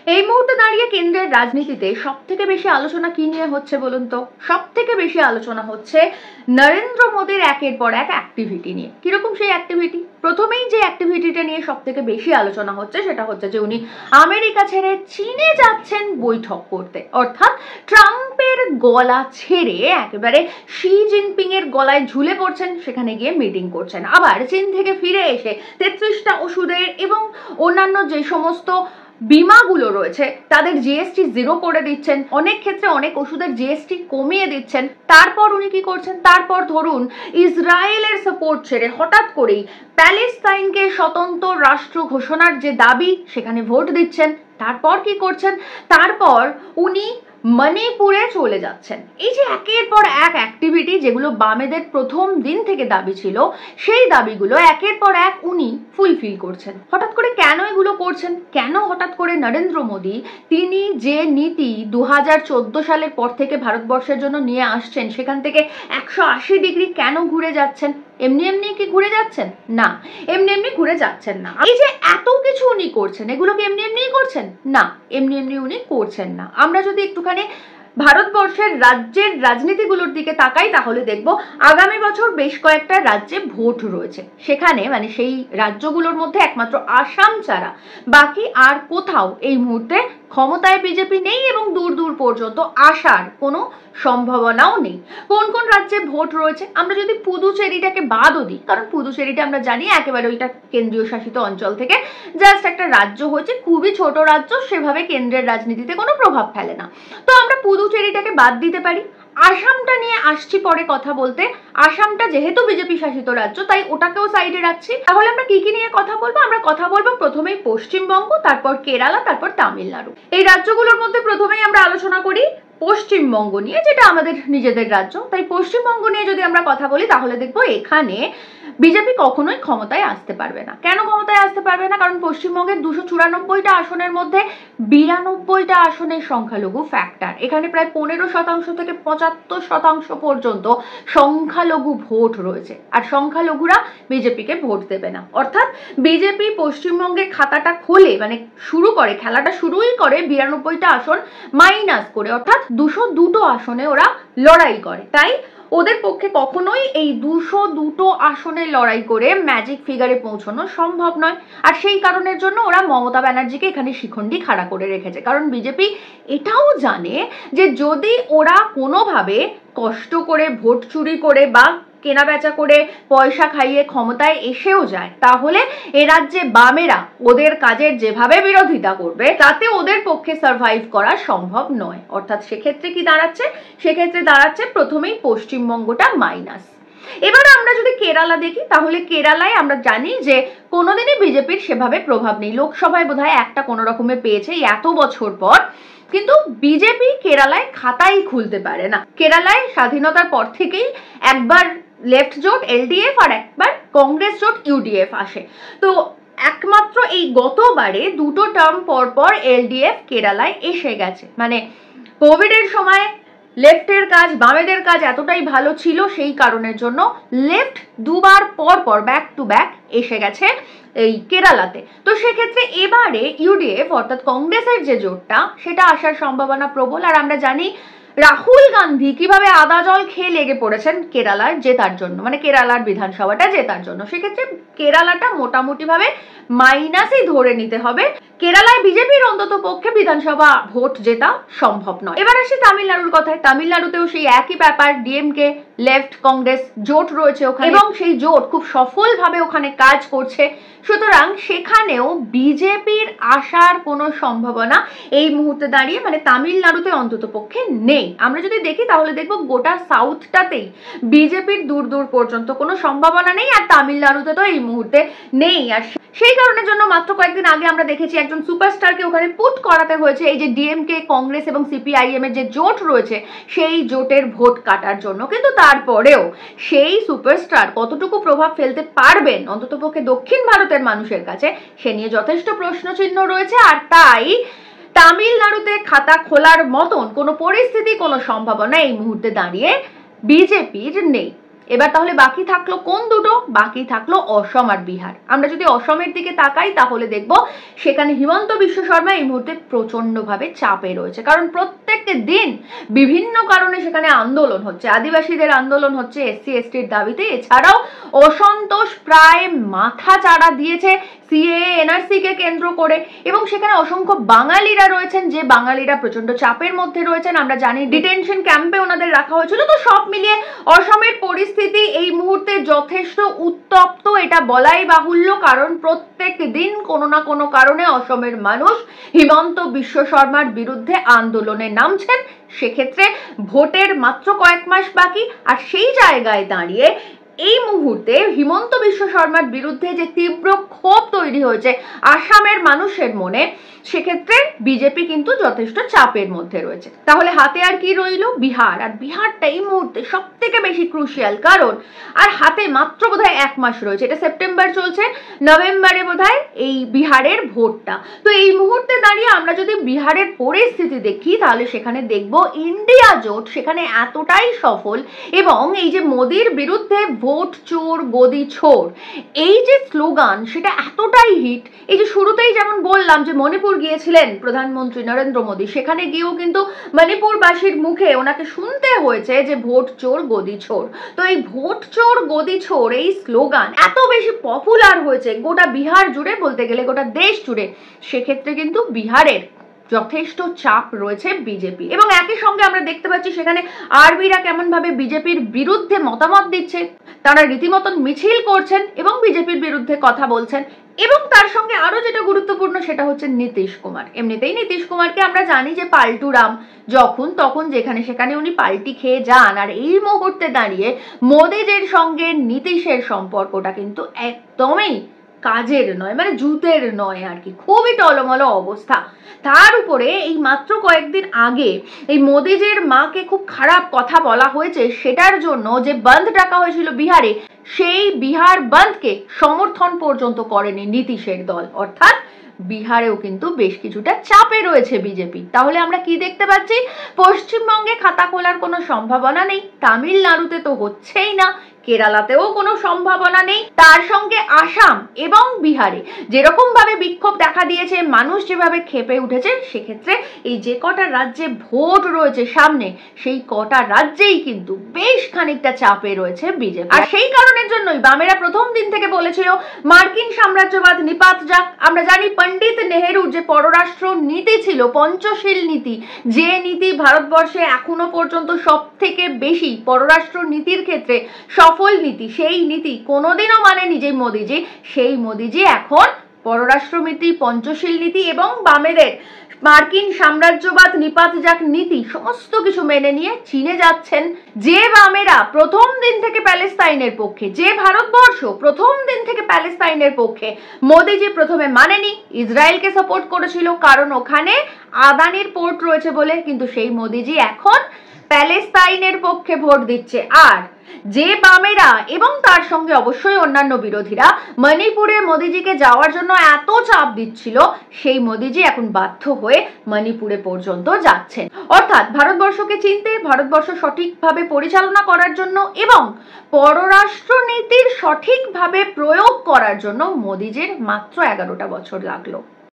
এই মুহূর্তে দাঁড়িয়ে কেন্দ্রের রাজনীতিতে সবথেকে বেশি আলোচনা কি নিয়ে হচ্ছে বলুন তো? সবথেকে বেশি আলোচনা হচ্ছে নরেন্দ্র মোদীর একের পর এক অ্যাক্টিভিটি নিয়ে। কিরকম সেই অ্যাক্টিভিটি? প্রথমেই যে অ্যাক্টিভিটিটা নিয়ে সবথেকে বেশি আলোচনা হচ্ছে সেটা হচ্ছে যে উনি আমেরিকা ছেড়ে চীনে যাচ্ছেন বৈঠক করতে, অর্থাৎ ট্রাম্পের গলা ছেড়ে একেবারে শি জিনপিং এর গলায় ঝুলে পড়ছেন, সেখানে গিয়ে মিটিং করছেন। আবার চীন থেকে ফিরে এসে 33টা ওষুধের এবং অন্যান্য যে সমস্ত বিমাগুলো রয়েছে তাদের জিএসটি 0 করে দিচ্ছেন, অনেক ক্ষেত্রে অনেক ওষুধের জিএসটি কমিয়ে দিচ্ছেন। তারপর উনি কি করছেন? তারপর ধরুন ইসরায়েলের সাপোর্ট ছেড়ে হঠাৎ করেই প্যালেস্তাইনকে স্বতন্ত্র রাষ্ট্র ঘোষণার যে দাবি সেখানে ভোট দিচ্ছেন। তারপর কি করছেন? তারপর উনি মণিপুরে চলে যাচ্ছেন। এই যে একের পর এক অ্যাক্টিভিটি, যেগুলো বামেদের প্রথম দিন থেকে দাবি ছিল, সেই দাবিগুলো একের পর এক উনি ফুলফিল করছেন। হঠাৎ করে কেন এগুলো করছেন? কেন হঠাৎ করে নরেন্দ্র মোদী তিনি যে নীতি 2014 সালের পর থেকে ভারতবর্ষের জন্য নিয়ে আসছেন সেখান থেকে 180 ডিগ্রি কেন ঘুরে যাচ্ছেন? এমনি এমনি কি ঘুরে যাচ্ছেন? না, এমনি এমনি ঘুরে যাচ্ছেন না। এই যে এত কিছু উনি করছেন, এগুলোকে এমনি এমনি করছেন না, এমনি এমনি উনি করছেন না। আমরা যদি একটুখানি ভারতবর্ষের রাজ্যের রাজনীতিগুলোর দিকে তাকাই তাহলে দেখব আগামী বছর বেশ কয়েকটা রাজ্যে ভোট রয়েছে। সেখানে মানে সেই রাজ্যগুলোর মধ্যে একমাত্র আসাম ছাড়া বাকি আর কোথাও এই মুহূর্তে ক্ষমতায় বিজেপি নেই এবং দূর দূর পর্যন্ত আসার কোনো সম্ভাবনাও নেই। কোন কোন রাজ্যে ভোট রয়েছে? আমরা যদি পুদুচেরিটাকে বাদও দিই, কারণ পুদুচেরিটা আমরা জানি একেবারে ওইটা কেন্দ্রীয় শাসিত অঞ্চল থেকে জাস্ট একটা রাজ্য হয়েছে, খুবই ছোট রাজ্য, সেভাবে কেন্দ্রের রাজনীতিতে কোনো প্রভাব ফেলে না। তো আমরা পুদুচেরিটাকে বাদ দিতে পারি। আসামটা নিয়ে আসছি পরে কথা বলতে। আসামটা যেহেতু বিজেপি শাসিত রাজ্য তাই ওটাকেও সাইডে রাখছি। তাহলে আমরা কি কি নিয়ে কথা বলবো? আমরা কথা বলবো প্রথমেই পশ্চিমবঙ্গ, তারপর কেরালা, তারপর তামিলনাড়ু। এই রাজ্যগুলোর মধ্যে প্রথমেই আমরা আলোচনা করি পশ্চিমবঙ্গ নিয়ে, যেটা আমাদের নিজেদের রাজ্য। তাই পশ্চিমবঙ্গ নিয়ে যদি আমরা কথা বলি তাহলে দেখবো এখানে বিজেপি কখনোই ক্ষমতায় আসতে পারবে না। কেন ক্ষমতায় আসতে পারবে না? কারণ পশ্চিমবঙ্গের 294টা আসনের মধ্যে 92টা আসনের সংখ্যালঘু ফ্যাক্টর। এখানে প্রায় 15% থেকে 75% পর্যন্ত সংখ্যালঘু ভোট রয়েছে, আর সংখ্যালঘুরা বিজেপিকে ভোট দেবে না। অর্থাৎ বিজেপি পশ্চিমবঙ্গে খাতাটা খোলে, মানে শুরু করে, খেলাটা শুরুই করে 92টা আসন মাইনাস করে, অর্থাৎ 202টো আসনে ওরা লড়াই করে। তাই ওদের পক্ষে কখনোই এই 202টো আসনে লড়াই করে ম্যাজিক ফিগারে পৌঁছানো সম্ভব নয়। আর সেই কারণের জন্য ওরা মমতা ব্যানার্জিকে এখানে শিখণ্ডি খাড়া করে রেখেছে। কারণ বিজেপি এটাও জানে যে যদি ওরা কোনোভাবে কষ্ট করে ভোট চুরি করে বা কেনা বেচা করে পয়সা খাইয়ে ক্ষমতায় এসেও যায়, তাহলে এ রাজ্যে বামেরা ওদের কাজের যেভাবে বিরোধিতা করবে তাতে ওদের পক্ষে সার্ভাইভ করা সম্ভব নয়। অর্থাৎ সেক্ষেত্রে কি দাঁড়াচ্ছে? সেক্ষেত্রে দাঁড়াচ্ছে প্রথমেই পশ্চিমবঙ্গটা মাইনাস। এবার আমরা যদি কেরালা দেখি তাহলে কেরালায় আমরা জানি যে কোনোদিনই বিজেপির সেভাবে প্রভাব নেই। লোকসভায় বোধহয় একটা কোনো রকমে পেয়েছে এত বছর পর, কিন্তু বিজেপি কেরালায় খাতাই খুলতে পারে না। কেরালায় স্বাধীনতার পর থেকেই একবার লেফট জোট এলডিএফ আর একবার কংগ্রেস জোট ইউডিএফ আসে। তো একমাত্র এই গতবারে 2টো টার্ম পর পর এলডিএফ কেরালায় এসে গেছে। মানে কোভিডের সময় লেফটের কাজ বামেদের কাজ এতটাই ভালো ছিল, সেই কারণের জন্য লেফট দুবার পর পর ব্যাক টু ব্যাক এসে গেছে এই কেরালাতে। তো সেক্ষেত্রে এবারে ইউডিএফ অর্থাৎ কংগ্রেসের যে জোটটা সেটা আসার সম্ভাবনা প্রবল। আর আমরা জানি রাহুল গান্ধী কিভাবে আদা জল খেয়ে লেগে পড়েছেন কেরালার জেতার জন্য, মানে কেরালার বিধানসভাটা জেতার জন্য। সেক্ষেত্রে কেরালাটা মোটামুটি ভাবে মাইনাসই ধরে নিতে হবে। কেরালায় বিজেপির অন্তত পক্ষে বিধানসভা ভোট জেতা সম্ভব নয়। এবার আসি তামিলনাড়ুর কথায়। তামিলনাড়ুতেও সেই একই ব্যাপার, ডিএমকে লেফট কংগ্রেস জোট রয়েছে ওখানে এবং সেই জোট খুব সফলভাবে ওখানে কাজ করছে। সুতরাং সেখানেও বিজেপির আসার কোনো সম্ভাবনা এই মুহূর্তে দাঁড়িয়ে মানে তামিলনাড়ুতে অন্তত পক্ষে নেই। আমরা যদি দেখি তাহলে দেখবো গোটা সাউথটাতেই বিজেপির দূর দূর পর্যন্ত কোনো সম্ভাবনা নেই, আর তামিলনাড়ুতে তো এই মুহূর্তে নেই। আর সেই কারণের জন্য মাত্র কয়েকদিন আগে আমরা দেখেছি একজন সুপারস্টারকে ওখানে পুট করাতে হয়েছে এই যে ডিএমকে কংগ্রেস এবং সিপিআইএম এর যে জোট রয়েছে সেই জোটের ভোট কাটার জন্য। কিন্তু তারপরেও সেই সুপারস্টার কতটুকু প্রভাব ফেলতে পারবেন অন্ততপক্ষে দক্ষিণ ভারতের মানুষের কাছে সে নিয়ে যথেষ্ট প্রশ্নচিহ্ন রয়েছে। আর তাই তামিলনাড়ুতে খাতা খোলার মতন কোনো পরিস্থিতি কোনো সম্ভাবনা এই মুহূর্তে দাঁড়িয়ে বিজেপির নেই। এবার তাহলে বাকি থাকলো কোন দুটো? বাকি থাকলো অসম আর বিহার। আমরা যদি অসমের দিকে তাকাই তাহলে দেখব সেখানে হিমন্ত বিশ্ব শর্মা এই মুহূর্তে প্রচন্ডভাবে চাপে রয়েছে, কারণ প্রত্যেক দিন বিভিন্ন কারণে সেখানে আন্দোলন হচ্ছে, আদিবাসীদের আন্দোলন হচ্ছে এসসি এসটির দাবিতে। এছাড়াও অসন্তোষ প্রায় মাথা চাড়া দিয়েছে সিএএ এনআরসি কে কেন্দ্র করে, এবং সেখানে অসংখ্য বাঙালিরা রয়েছেন যে বাঙালিরা প্রচন্ড চাপের মধ্যে রয়েছেন। আমরা জানি ডিটেনশন ক্যাম্পে ওনাদের রাখা হয়েছিল। তো সব মিলিয়ে অসমের পরিস্থিতি এই মুহূর্তে যথেষ্ট উত্তপ্ত, এটা বলাই বাহুল্য, কারণ প্রত্যেক দিন কোনো না কোনো কারণে অসমের মানুষ হিমন্ত বিশ্ব শর্মার বিরুদ্ধে আন্দোলনে নামছেন। সেক্ষেত্রে ভোটের মাত্র কয়েক মাস বাকি, আর সেই জায়গায় দাঁড়িয়ে এই মুহূর্তে হিমন্ত বিশ্ব শর্মার বিরুদ্ধে যে তীব্র ক্ষোভ তৈরি হয়েছে আসামের মানুষের মনে, সেক্ষেত্রে বিজেপি কিন্তু যথেষ্ট চাপের মধ্যে রয়েছে। তাহলে হাতে আর কি রইল? বিহার। আর বিহারটা এই মুহূর্তে সব থেকে বেশি ক্রুশিয়াল, কারণ আর হাতে মাত্র বোধহয় 1 মাস রয়েছে। এটা সেপ্টেম্বর চলছে, নভেম্বরে বোধহয় এই বিহারের ভোটটা। তো এই মুহূর্তে দাঁড়িয়ে আমরা যদি বিহারের পরিস্থিতি দেখি তাহলে সেখানে দেখব ইন্ডিয়া জোট সেখানে এতটাই সফল, এবং এই যে মোদির বিরুদ্ধে ভোট চোর গদি ছোড় এই যে স্লোগান, সেটা এতটাই হিট। এই যে শুরুতেই যেমন বললাম যে মণিপুর গিয়েছিলেন প্রধানমন্ত্রী নরেন্দ্র মোদী, সেখানে গিয়েও কিন্তু মণিপুরবাসীর মুখে ওনাকে শুনতে হয়েছে যে ভোট চোর গদি ছোড়। তো এই ভোট চোর গদি ছোড় এই স্লোগান এত বেশি পপুলার হয়েছে গোটা বিহার জুড়ে, বলতে গেলে গোটা দেশ জুড়ে। সেক্ষেত্রে কিন্তু বিহারের যথেষ্ট চাপ রয়েছে বিজেপি, এবং একই সঙ্গে আমরা দেখতে পাচ্ছি সেখানে আরবিরা কেমন ভাবে বিজেপির বিরুদ্ধে মতামত দিচ্ছে। তারা রীতিমতন মিছিল করছেন এবং বিজেপির বিরুদ্ধে কথা বলছেন। এবং তার সঙ্গে আরো যেটা গুরুত্বপূর্ণ সেটা হচ্ছে নীতিশ কুমার। এমনিতেই নীতিশ কুমারকে আমরা জানি যে পাল্টুরাম, যখন তখন যেখানে সেখানে উনি পাল্টি খেয়ে যান। আর এই মুহূর্তে দাঁড়িয়ে মোদিজির সঙ্গে নীতিশের সম্পর্কটা কিন্তু একদমই কাজের নয়, মানে জুতের নয় আর কি, খুবই টলমলো অবস্থা। তার উপরে এই মাত্র কয়েকদিন আগে এই মোদিজির মাকে খুব খারাপ কথা বলা হয়েছে, সেটার জন্য যে বন্ধ ডাকা হয়েছিল বিহারে, সেই বিহার বন্ধকে সমর্থন পর্যন্ত করেনি নীতিশের দল। অর্থাৎ বিহারেও কিন্তু বেশ কিছুটা চাপে রয়েছে বিজেপি। তাহলে আমরা কি দেখতে পাচ্ছি? পশ্চিমবঙ্গে খাতা খোলার কোনো সম্ভাবনা নেই, তামিলনাড়ুতে তো হচ্ছেই না, কেরালাতেও কোনো সম্ভাবনা নেই। তার সঙ্গে আসাম এবং বিহারে যেরকম ভাবে বিক্ষোভ দেখা দিয়েছে, মানুষ যেভাবে ক্ষেপে উঠেছে, সেক্ষেত্রে এই যে কটা রাজ্যে ভোট রয়েছে সামনে, সেই কটা রাজ্যেই কিন্তু বেশ খানিকটা চাপে রয়েছে বিজেপি। আর সেই কারণের জন্যই বামেরা প্রথম দিন থেকে বলেছিল মার্কিন সাম্রাজ্যবাদ নিপাত যাক। আমরা জানি পণ্ডিত নেহেরুর যে পররাষ্ট্র নীতি ছিল, পঞ্চশীল নীতি, যে নীতি ভারতবর্ষে এখনো পর্যন্ত সব থেকে বেশি পররাষ্ট্র নীতির ক্ষেত্রে সফল নীতি, সেই নীতি কোনোদিনও মানেনি যে মোদিজি, সেই মোদিজি এখন পররাষ্ট্রনীতি, পঞ্চশীল নীতি এবং বামেদের মার্কিন সাম্রাজ্যবাদ নিপাত যাক নীতি সমস্ত কিছু মেনে নিয়ে চীনে যাচ্ছেন। যে বামেরা প্রথম দিন থেকে প্যালেস্তাইনের পক্ষে, যে ভারতবর্ষ প্রথম দিন থেকে প্যালেস্তাইনের পক্ষে, মোদিজি প্রথমে মানেনি, ইসরায়েলকে সাপোর্ট করেছিল কারণ ওখানে আদানির পোর্ট রয়েছে বলে, কিন্তু সেই মোদিজি এখন প্যালেস্তাইনের পক্ষে ভোট দিচ্ছে। আর যে বামেরা এবং তার সঙ্গে অবশ্যই অন্যান্য বিরোধীরা মণিপুরে মোদিজিকে যাওয়ার জন্য এত চাপ দিচ্ছিল, সেই মোদিজি এখন বাধ্য হয়ে মণিপুরে পর্যন্ত যাচ্ছেন। অর্থাৎ ভারতবর্ষকে চিনতে, ভারতবর্ষ সঠিকভাবে পরিচালনা করার জন্য এবং পররাষ্ট্রনীতির সঠিকভাবে প্রয়োগ করার জন্য মোদিজির মাত্র 11টা বছর লাগলো।